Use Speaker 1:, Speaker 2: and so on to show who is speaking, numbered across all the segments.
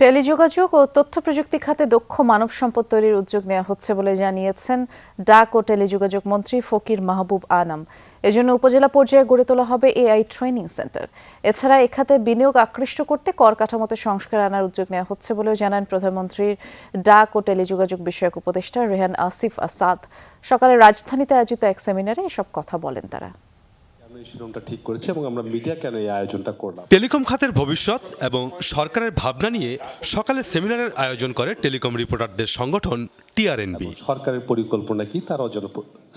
Speaker 1: টেলিযোগাযোগ ও তথ্য প্রযুক্তি খাতে দক্ষ মানব সম্পদ তৈরির উদ্যোগ নেওয়া হচ্ছে বলে জানিয়েছেন ডাক ও টেলিযোগাযোগ মন্ত্রী ফকির মাহবুব আনাম। এজন্য উপজেলা পর্যায়ে গড়ে তোলা হবে এআই ট্রেনিং সেন্টার। এছাড়া এ খাতে বিনিয়োগ আকৃষ্ট করতে কর কাঠামোতে সংস্কার আনার উদ্যোগ নেওয়া হচ্ছে বলেও জানান প্রধানমন্ত্রীর ডাক ও টেলিযোগাযোগ বিষয়ক উপদেষ্টা রেহান আসিফ আসাদ। সকালে রাজধানীতে আয়োজিত এক সেমিনারে এসব কথা বলেন তারা।
Speaker 2: ঠিক করেছে এবং আমরা মিডিয়া কেন এই আয়োজনটা করলাম।
Speaker 3: টেলিকম খাতের ভবিষ্যৎ এবং সরকারের ভাবনা নিয়ে সকালে সেমিনারের আয়োজন করে টেলিকম রিপোর্টারদের সংগঠন টিআরএনবি।
Speaker 2: সরকারের পরিকল্পনা কি তারাও যেন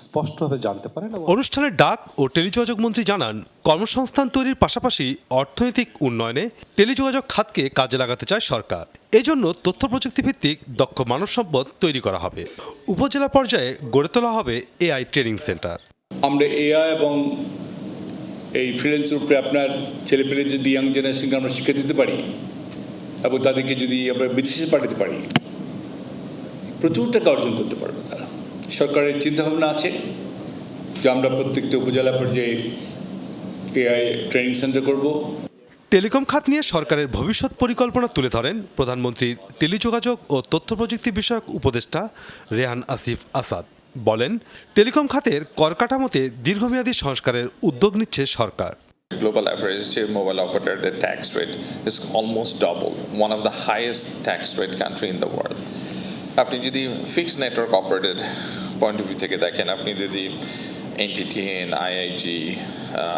Speaker 2: স্পষ্টভাবে জানতে পারেন।
Speaker 3: অনুষ্ঠানে ডাক ও টেলিযোগাযোগ মন্ত্রী জানান, কর্মসংস্থান তৈরির পাশাপাশি অর্থনৈতিক উন্নয়নে টেলিযোগাযোগ খাতকে কাজে লাগাতে চায় সরকার। এজন্য তথ্য প্রযুক্তি ভিত্তিক দক্ষ মানব সম্পদ তৈরি করা হবে। উপজেলা পর্যায়ে গড়ে তোলা হবে এআই ট্রেনিং সেন্টার।
Speaker 4: আমরা এআই এবং এই ফ্রিল্যান্সের উপরে আপনার ছেলেপেলে যদি ইয়াং জেনারেশনকে আমরা শিক্ষা দিতে পারি এবং তাদেরকে যদি আমরা বিদেশে পাঠাতে পারি, প্রচুর টাকা অর্জন করতে পারবে তারা। সরকারের চিন্তাভাবনা আছে যে আমরা প্রত্যেকটা উপজেলা পর্যায়ে এআই ট্রেনিং সেন্টার করব।
Speaker 3: টেলিকম খাত নিয়ে সরকারের ভবিষ্যৎ পরিকল্পনা তুলে ধরেন প্রধানমন্ত্রীর টেলিযোগাযোগ ও তথ্য প্রযুক্তি বিষয়ক উপদেষ্টা রেহান আসিফ আসাদ। বলেন, টেলিকম খাতের কর কাঠামোতে দীর্ঘমেয়াদী সংস্কারের উদ্যোগ নিচ্ছে সরকার।
Speaker 5: Global average mobile operator the tax rate is almost double, one of the highest tax rate country in the world. আপনি যদি fixed network operated point of view থেকে দেখেন, আপনি যদি এনটিটিএন, আইআইজি,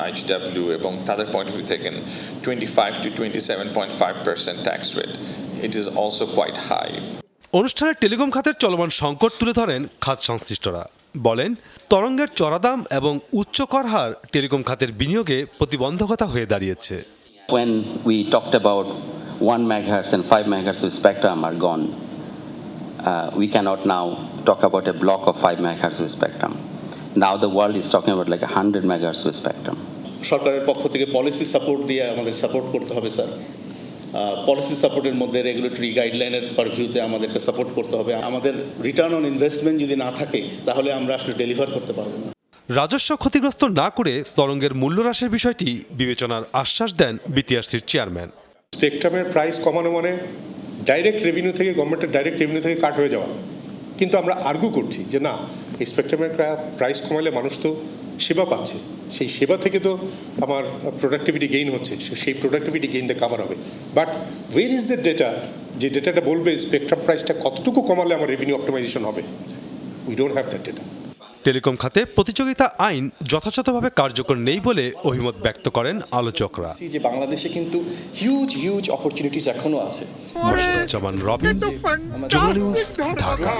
Speaker 5: আইজিডব্লিউ এবং তাদের পয়েন্ট অফ ভিউ থেকে 25 to 27.5% tax rate, it is also quite high.
Speaker 3: অনুষ্ঠানে টেলিকম খাতের চলমান সংকট তুলে ধরেন খাত সংশ্লিষ্টরা। বলেন, তরঙ্গের চড়া দাম এবং উচ্চ কর হার টেলিকম খাতের বিনিয়োগে প্রতিবন্ধকতা হয়ে দাঁড়িয়েছে।
Speaker 6: When we talked about 1 megahertz and 5 megahertz of spectrum are gone, we cannot now talk about a block of 5 megahertz of spectrum. Now the world is talking about like 100 megahertz of spectrum.
Speaker 7: সরকারের পক্ষ থেকে policy support দিয়ে আমাদের support করতে হবে sir. Policy সাপোর্টের মধ্যে regulatory গাইডলাইনের পারভিউতে আমাদেরকে সাপোর্ট করতে হবে। আমাদের রিটার্ন অন ইনভেস্টমেন্ট যদি না থাকে তাহলে আমরা আসলে ডেলিভার করতে পারবো না।
Speaker 3: রাজস্ব ক্ষতিগ্রস্ত না করে তরঙ্গের মূল্য হ্রাসের বিষয়টি বিবেচনার আশ্বাস দেন বিটিআরসির চেয়ারম্যান।
Speaker 8: স্পেকট্রামের প্রাইস কমানো মানে ডাইরেক্ট রেভিনিউ থেকে, গভর্নমেন্টের ডাইরেক্ট রেভিনিউ থেকে কাট হয়ে যাওয়া। কিন্তু আমরা আর্গু করছি যে না, এই স্পেকট্রামের প্রাইস কমালে মানুষ তো সেবা পাচ্ছে, সেই সেবা থেকে তো আমার প্রোডাক্টিভিটি গেইন হচ্ছে, সেই প্রোডাক্টিভিটি গেইনটা কাভার হবে। বাট ওয়ের ইজ দ্য ডেটা, যে ডেটাটা বলবে স্পেকট্রাম প্রাইসটা কতটুকু কমালে আমার রেভিনিউ অপটিমাইজেশন হবে? We don't have that data.
Speaker 3: Telecom খাতে প্রতিযোগিতা আইন যথাযথভাবে কার্যকর নেই বলে অভিমত ব্যক্ত করেন আলোচকরা।
Speaker 9: যে বাংলাদেশে কিন্তু হিউজ অপরচুনিটিস এখনো আছে।
Speaker 3: Zaman Robin, Jamuna news, Dhaka.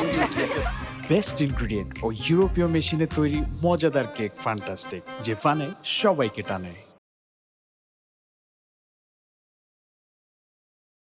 Speaker 10: Best ingredient ও ইউরোপীয় মেশিনে তৈরি মজাদার কেক ফ্যান্টাস্টিক, যে ফানে সবাইকে টানে।